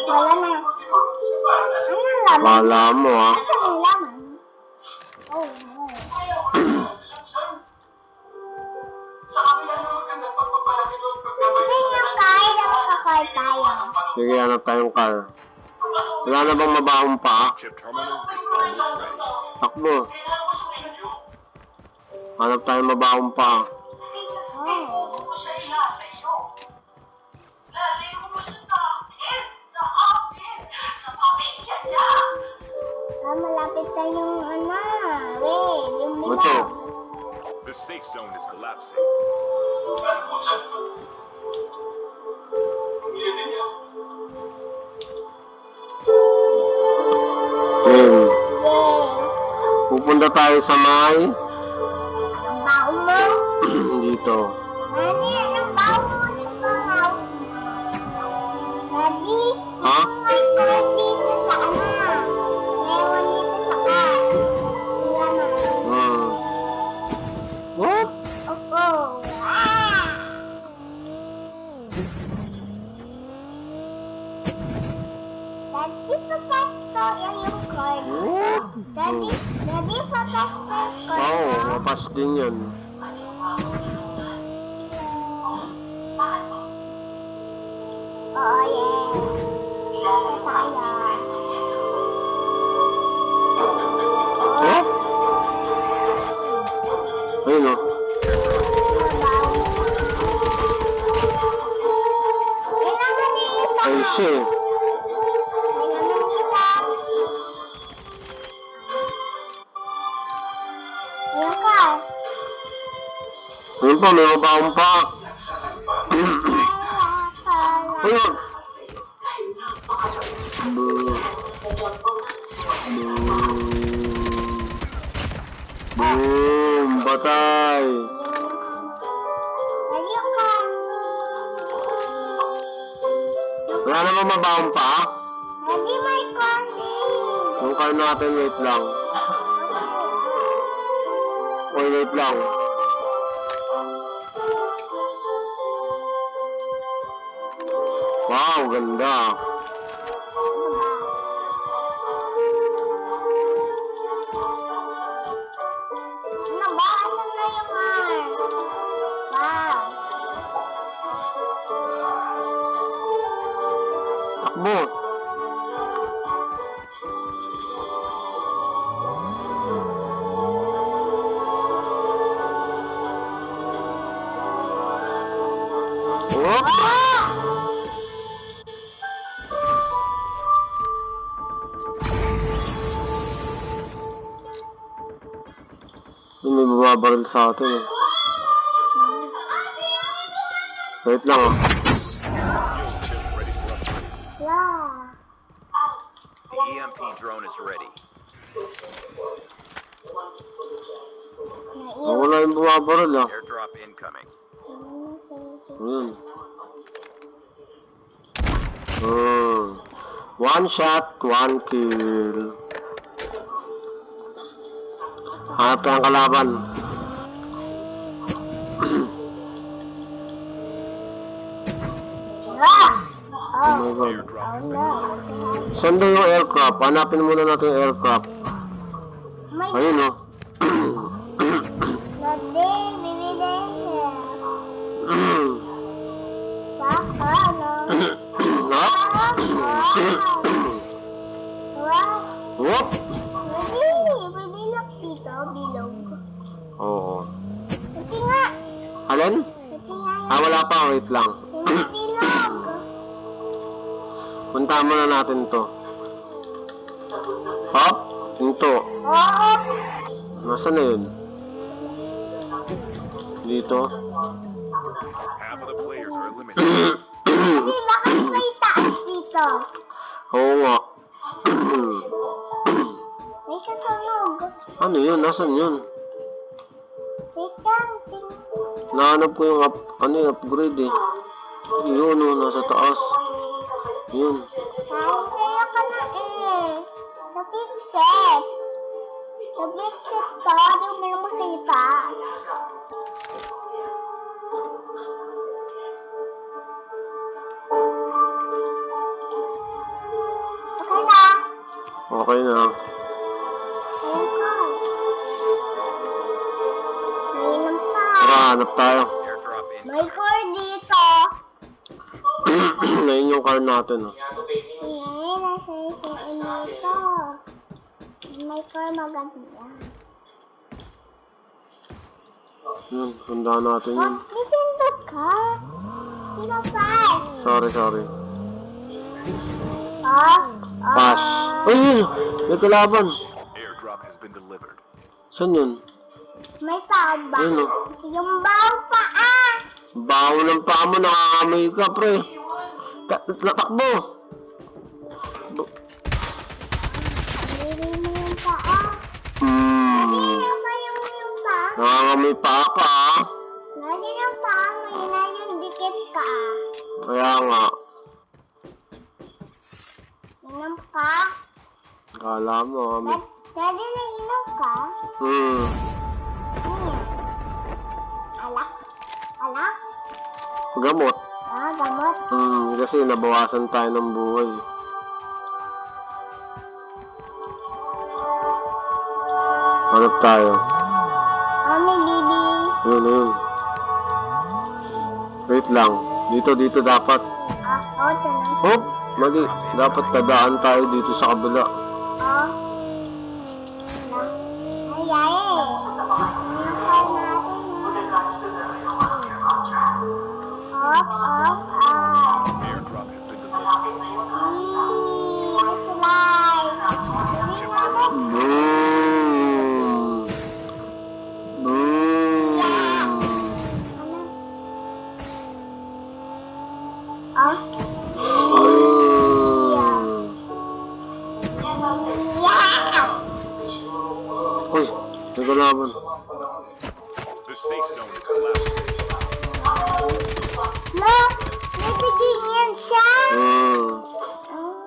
Wala na. Ano laman? Kala mo ha. Saan ang laman? Oh, no. Sige yung car, nakakakar tayo. Sige, hanap tayong car. Wala na bang mabahong pa? Chip terminal is almost ready. Takbo. Hanap tayong mabahong pa. Malapit na yung wait, yung Ito. bilaw. The safe zone is collapsing. Ayun. Yay! Pupunta tayo sa may Ang baho mo? dito. Daddy, anong baho mo sa bahaw? Daddy, Ha? may car dito sa Ewan dito sa car. Wala na. What? Opo. Ah! Daddy, papas ko yung car. What? Daddy, papas ko yung car. Oo, mapas din yan. Oo, yeah. Tayo. What? Ayun o. Kailangan nila. Ay siya eh. Kailangan nila. Ayun ka. Ayun pa, may mabahong pa. Ayun. Boom! Patay! Ayun ka. Wala namang mabahong pa? Daddy, may corner. Yung car natin, wait lang. Oy, wait lang. Wow, ganda. Ano ba? Ano na yung heart? Wow. Takbo. Oh! May bumabaril sa atin eh. Wait lang ah. Ready for upgrade. Yeah. The EMP drone is ready. Wala yung bumabaril ah. Airdrop incoming. Ayun. One shot, one kill. Hanap tayong kalaban. Oh my god. Airdrop has been No. Saan daw yung aircraft? Hanapin muna natin yung aircraft. May Ayun oh. Daddy, bibili siya. Baka, no? Ha? Wow. Whoop! May bilog dito, bilog. Oo. Pati nga. Alin? Pati nga Ah, wala pa. Wait lang. yung bilog. Punta muna natin to. Hop! Ito. Oo. Nasaan na yun? Dito. half of the players are eliminated. Hindi, bakit may taas dito? Oo nga. May susunog. Ano yun? Nasaan yun? Wait lang, Nahanap ko yung yung upgrade eh. Yun oh, nasa taas. Yun. Kaya ka na eh. Sa big set. Sa big set to, yung may makita. Okay na. Ayun ka. Mainam pa. Tara, hanap tayo. Airdrop in. May car dito. Ngayon yung car natin. Oh. Ayan, nasa isang dito. May car maganda. Tandaan natin Oh, yun. may pindot ka. Sino pa? Sorry. Oh, Pass. Ay, yun! May kalaban. Airdrop has been delivered. Saan yun? may tao ba? Ayun, oh. Yung baw pa ah. Baho ng paa mo, nakakamay ka, pre. Takbo! Hindi mo yung paa. Hmm. Hindi mo yung paa. Nakakamay pa ka, ah. Lagi ng paa mo, yun na yung dikit ka ah. Kaya nga. Inom ka? Kala mo, ah. Lagi na inom ka? Hmm. Ano yan? Alak? Alak? Gamot. Ah, gamot. Kasi nabawasan tayo ng buhay. Hanap tayo. Ah, may bibi. Yun. Wait lang. Dito dapat. Ah, oh, tanong. Oh, mali. Dapat tadaan tayo dito sa kabila. Oh. Ay, ay. Yung car natin. Off. Airdrop has been delivered. Boom! Boom! Uy, may kalaban. The safe zone is collapsing.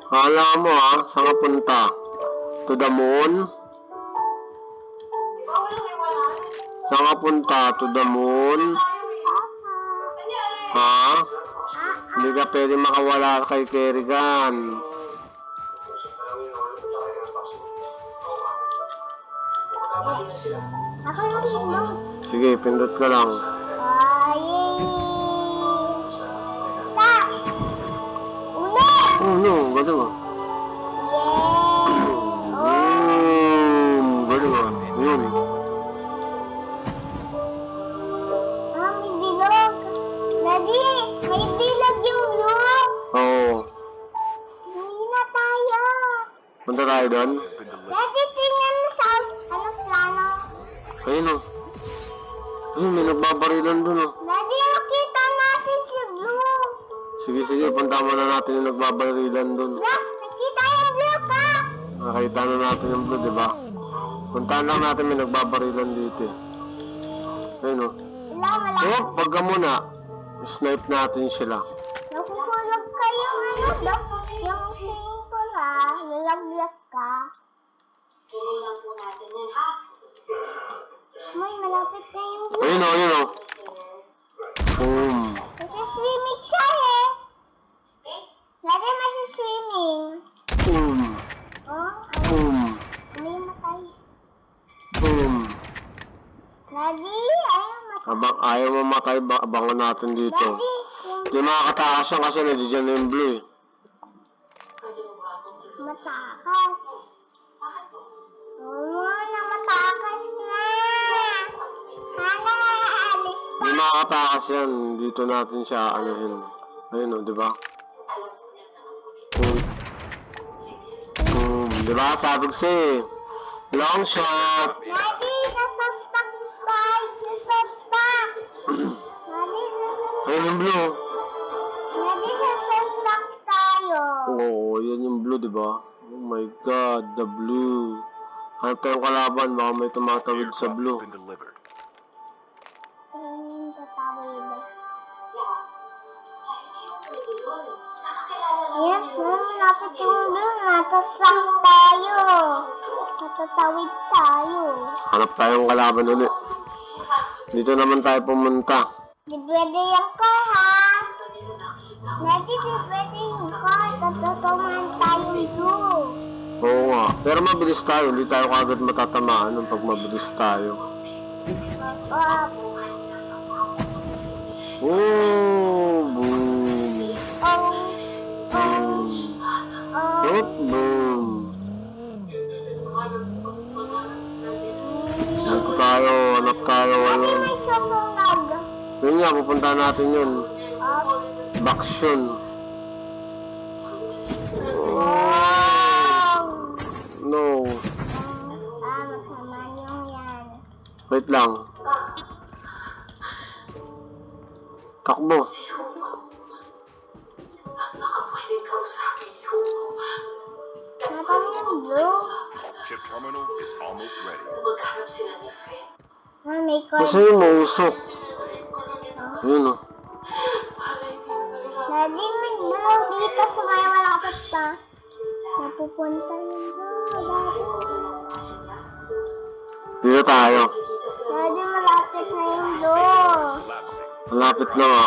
Kala mo saan ka punta? To the moon? Saan ka punta? To the moon? Ha? Hindi ka pwede makawala kay Kerrigan. Ako yung inom. Sige, pindot ka lang. Oh no, galing ah. Galing ah. Yun. May bilog. Daddy, may bilog yung blue. Oo. Hindi na tayo. Punta tayo doon. Has been delivered. Daddy, tingnan mo sa plano. Ayun oh. Ayun, may nagbabarilan doon oh. Daddy, nakita natin si blue. Sige, punta muna natin yung nagbabarilan doon. Look, nakita yung blue ka. Nakita na natin yung blue, di ba? Puntaan lang natin may nagbabarilan dito eh. Ayun oh. Wala. Oh, pag ka muna, snipe natin sila. Nakukulog ka yung yung swimming pool ha. Lalaglag ka. May malapit na yung blue. Ayun oh. Boom. Nasa-swimming siya eh. Lagi nasa-swimming. Boom. Oh, Boom. ano yung matay? Boom. Lagi, ayaw matay. Ayaw mo makay, abangan natin dito. Daddy, Hindi makakatakas yan kasi nandiyan na yung blue eh. yung matakas. Oo, na matakas na. Sana aalis pa. Hindi makakatakas yan. Dito natin siya anuhin. Ayun o, di ba? Boom. Boom. Di ba? Sabi ko sa'yo eh. Long shot. Daddy, nasa-stuck tayo. Nasa-stuck. Daddy, Ayun yung blue. Daddy, nasa-stuck tayo. Oo, yan yung blue, di ba? Oh my God, the blue. Hanap tayong kalaban, baka may tumatawid sa Airdrop blue. has been delivered. Ayun yung tatawid. Ayan, malapit yung blue. Nasa-stuck tayo. Natatawid tayo. Hanap tayong kalaban ulit. Dito naman tayo pumunta. Di pwede yung car, ha? Daddy, di pwede yung car. Tatutuman tayong blue. Oo nga. Pero mabilis tayo. Hindi tayo kagad matatamaan nung pag mabilis tayo. Oh, boom. Boom. Not boom. Dito tayo. Hanap tayo. Dati Ayun. may susunog. Yun nga, pupunta natin yun. Baksyon. Wow! No. Masama yung yan. Wait lang. Takbo. Nasaan yung blue? Chip terminal is almost ready. May Kasi card. yung mausok. Yun o. Daddy, may blue dito sa may malapit pa. Napupunta yung blue, Daddy. Dito tayo. Daddy, malapit na yung blue. Collapsing. Malapit na nga.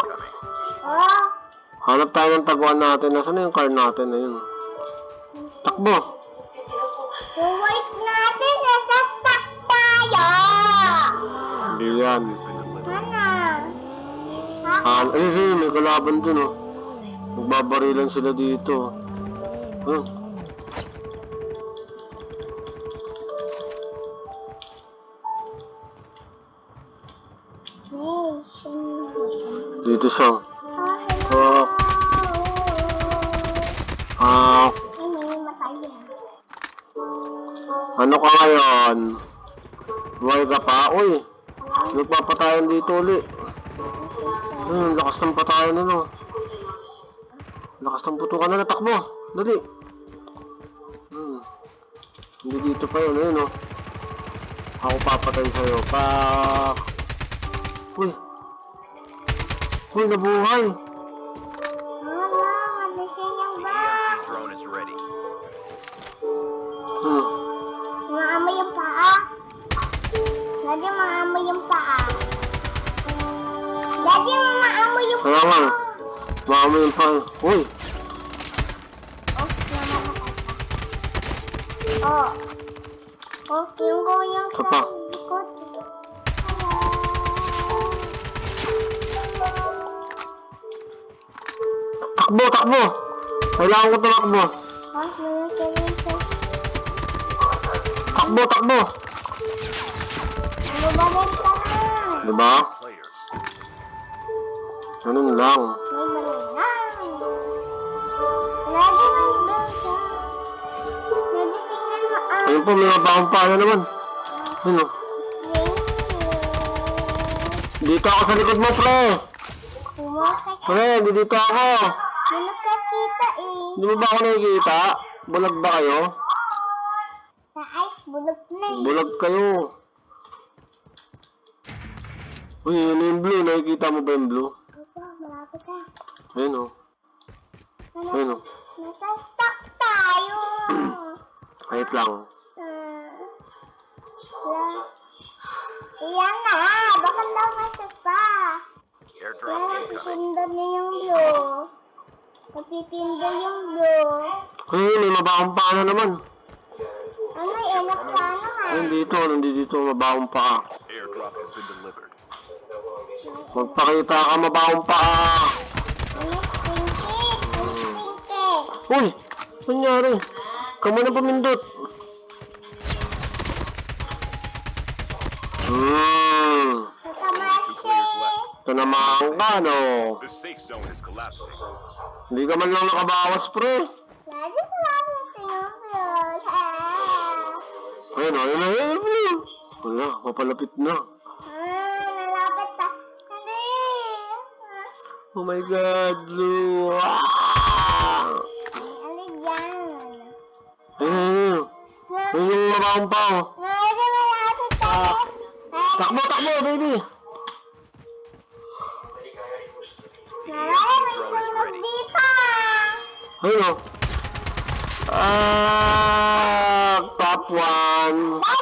Oh, Hanap tayo ng taguan natin. Nasaan na yung car natin? Ayun. Takbo. yung white natin, nasa stock tayo. Hindi yan. Ano? Ayun, may kalaban dun o. Magbabarilan sila dito. Ayun. Dito siya. Oh. Ah, Ay, may matay yan. ano ka ngayon? Buhay ka pa? Uy, nagpapatayan dito ulit. Lakas ng patayan na no. Lakas ng putukan na, natakbo. Dali. Hindi dito pa yun, ayun o. Ako papatay sa'yo. Pak. Uy. Uy, nabuhay. Wala, magising yung The bag. EMP drone is ready. Maamoy yung paa. Daddy, maamoy yung paa. Daddy, maamoy yung Kaya nga. Mama yun pa. Uy. Oh, namamatay ka. Oh. Oh, yung goyang Isa pa. likod. Takbo, takbo. Kailangan ko tumakbo. Ah, mayroon sa. Takbo, takbo. Lumaban ka na. Diba? Players. Ganun lang. May malinang. Lagi may bangsa. Lagi tingnan mo ang Ayun po, may mabakang pala naman. Ano? Dito ako sa likod mo, pre. Pumasok ka. Pre, dito ako. May nakakita eh. Hindi mo ba ako nakikita? Bulag ba kayo? Sa ice, bulog na eh. Bulag kayo. Uy, yun yung blue. Nakikita mo ba yung blue? Opo, malapit ka. Ayun o. Ayun o. Nasa stock tayo. Wait lang. Iyan na, baka daw nasa pa. Airdrop Kaya incoming. napipinda na yung blue. Napipinda yung blue. Uy, may mabakang paa na naman. Ano, enak ka na ha. Ayun dito, nandito mabakang paa. Airdrop has been delivered. Magpakita ka mabakang paa. Ano, stinky? Stinky. Uy, nangyari? Kamu na pumindot. Nakamatsi. Ito naman ka, no? The safe zone is collapsing. Hindi ka man lang nakabawas, pre. Lagi malapit yung blue. Ayun, ayun, ayun, ayun. Wala, mapalapit na. Nalapit ka. Hindi. Oh my God, Blue. Ah! Ano dyan? Ayun, ayun. Ayun yung mabakang pao. Lagi malapit tayo. Takbo, takbo, baby. Marami may sunog dito. Ayun, oh. Top 1. Daddy,